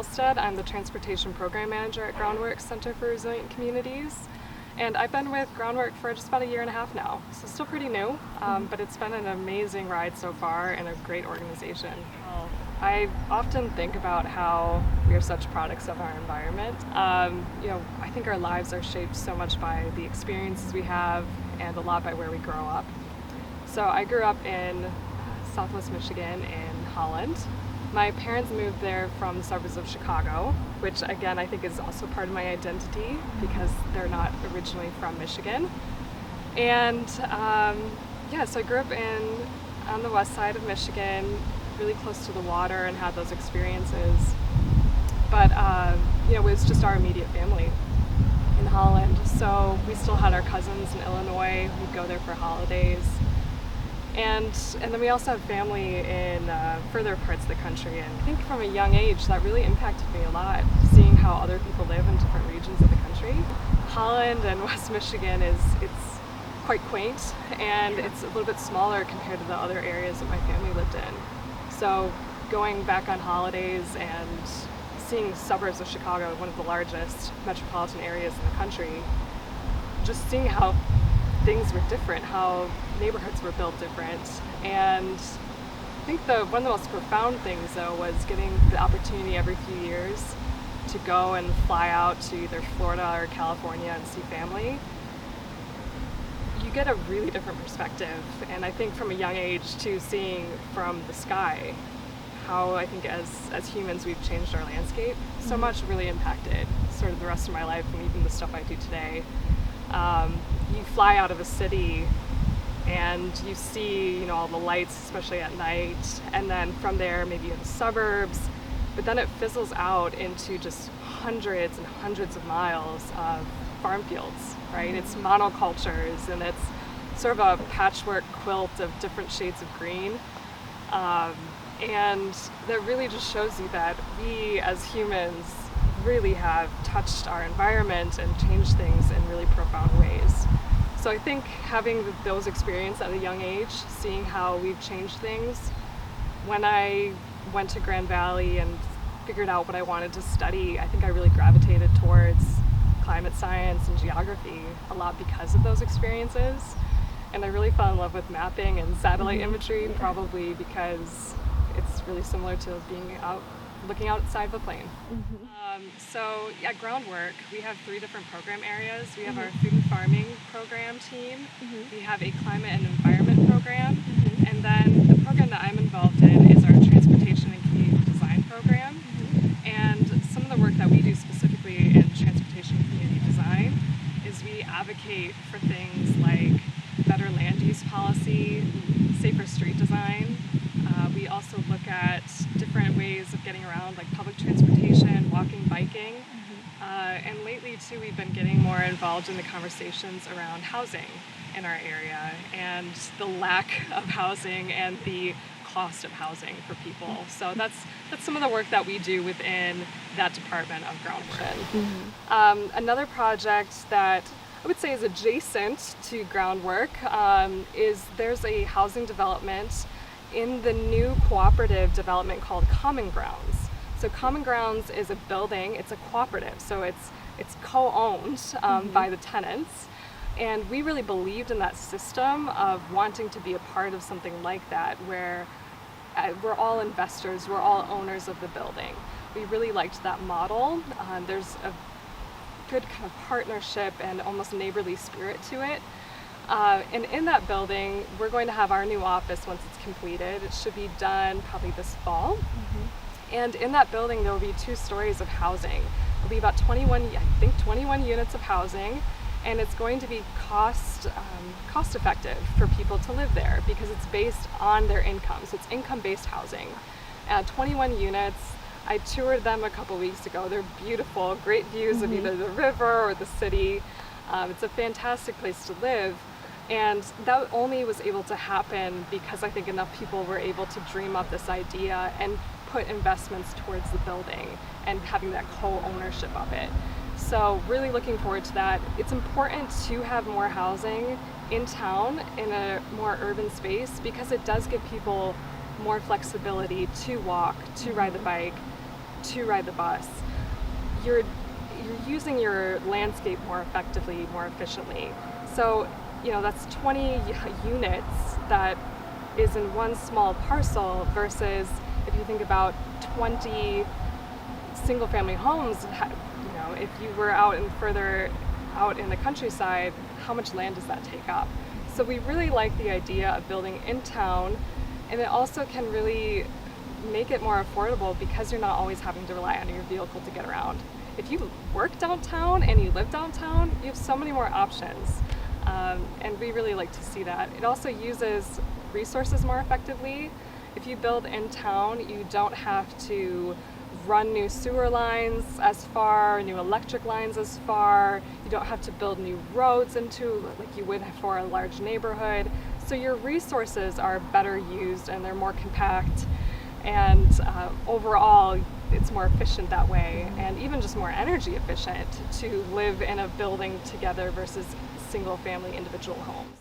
Ulstad. I'm the Transportation Program Manager at Groundwork Center for Resilient Communities. And I've been with Groundwork for just about a year and a half now, so still pretty new, but it's been an amazing ride so far and a great organization. I often think about how we are such products of our environment. I think our lives are shaped so much by the experiences we have and a lot by where we grow up. So I grew up in Southwest Michigan in Holland. My parents moved there from the suburbs of Chicago, which again I think is also part of my identity because they're not originally from Michigan. And so I grew up on the west side of Michigan, really close to the water, and had those experiences. But it was just our immediate family in Holland. So we still had our cousins in Illinois. We'd go there for holidays. And then we also have family in further parts of the country, and I think from a young age that really impacted me a lot, seeing how other people live in different regions of the country. Holland and West Michigan it's quite quaint, and it's a little bit smaller compared to the other areas that my family lived in. So going back on holidays and seeing suburbs of Chicago, one of the largest metropolitan areas in the country, just seeing how things were different, how neighborhoods were built different. And I think one of the most profound things though was getting the opportunity every few years to go and fly out to either Florida or California and see family. You get a really different perspective, and I think from a young age too, seeing from the sky how I think as humans we've changed our landscape so much, really impacted sort of the rest of my life and even the stuff I do today. You fly out of a city and you see, all the lights, especially at night, and then from there maybe you have the suburbs, but then it fizzles out into just hundreds and hundreds of miles of farm fields, right? It's monocultures, and it's sort of a patchwork quilt of different shades of green. And that really just shows you that we as humans really have touched our environment and changed things in really profound ways. So I think having those experiences at a young age, seeing how we've changed things, when I went to Grand Valley and figured out what I wanted to study, I think I really gravitated towards climate science and geography a lot because of those experiences. And I really fell in love with mapping and satellite imagery, probably because it's really similar to being looking outside of a plane. So at Groundwork, we have 3 different program areas. We have our food and farming program team, we have a climate and environment program, and then the program that I'm involved in is our transportation and community design program. And some of the work that we do specifically in transportation and community design is we advocate for things like better land use policy, safer street design. We also look at different ways of getting around, like public transportation, walking, biking. And lately too, we've been getting more involved in the conversations around housing in our area and the lack of housing and the cost of housing for people. So that's some of the work that we do within that department of Groundwork. Another project that I would say is adjacent to Groundwork is there's a housing development in the new cooperative development called Common Grounds. So Common Grounds is a building, it's a cooperative, so it's co-owned by the tenants. And we really believed in that system of wanting to be a part of something like that, where we're all investors, we're all owners of the building. We really liked that model. There's a good kind of partnership and almost neighborly spirit to it. And in that building, we're going to have our new office once it's completed. It should be done probably this fall. And in that building, there will be 2 stories of housing. It'll be about 21 units of housing, and it's going to be cost effective for people to live there because it's based on their income. So it's income-based housing. 21 units. I toured them a couple weeks ago. They're beautiful, great views of either the river or the city. It's a fantastic place to live. And that only was able to happen because I think enough people were able to dream up this idea and put investments towards the building and having that co-ownership of it. So really looking forward to that. It's important to have more housing in town in a more urban space because it does give people more flexibility to walk, to ride the bike, to ride the bus, you're using your landscape more effectively, more efficiently. So, that's 20 units that is in one small parcel versus if you think about 20 single family homes, if you were further out in the countryside, how much land does that take up? So we really like the idea of building in town, and it also can really make it more affordable because you're not always having to rely on your vehicle to get around. If you work downtown and you live downtown, you have so many more options, and we really like to see that. It also uses resources more effectively. If you build in town, you don't have to run new sewer lines as far, new electric lines as far. You don't have to build new roads into like you would for a large neighborhood. So your resources are better used and they're more compact, and overall it's more efficient that way, and even just more energy efficient to live in a building together versus single family individual homes.